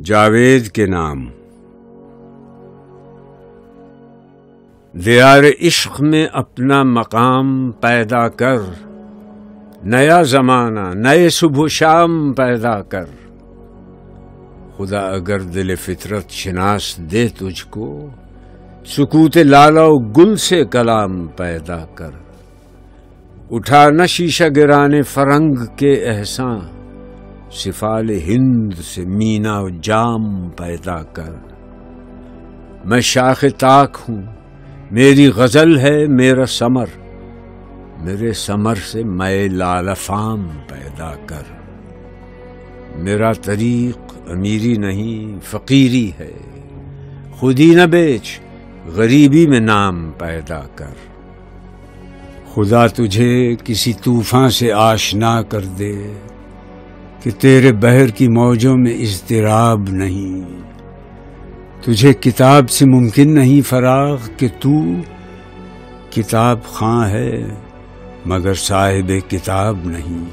جاوید کے نام۔ دیار عشق میں اپنا مقام پیدا کر، نیا زمانہ نئے صبح و شام پیدا کر۔ خدا اگر دل فطرت شناس دے تجھ کو، سکوت لالا و گل سے کلام پیدا کر۔ اٹھا نہ شیشہ گرانے فرنگ کے احساں، سفال ہند سے مینا و جام پیدا کر۔ میں شاخ تاک ہوں، میری غزل ہے میرا ثمر، میرے ثمر سے میں لال فام پیدا کر۔ میرا طریق امیری نہیں فقیری ہے، خودی نہ بیچ غریبی میں نام پیدا کر۔ خدا تجھے کسی طوفان سے آشنا کر دے کہ تیرے بحر کی موجوں میں اضطراب نہیں۔ تجھے کتاب سے ممکن نہیں فراغ کہ تو کتاب خواں ہے مگر صاحب کتاب نہیں۔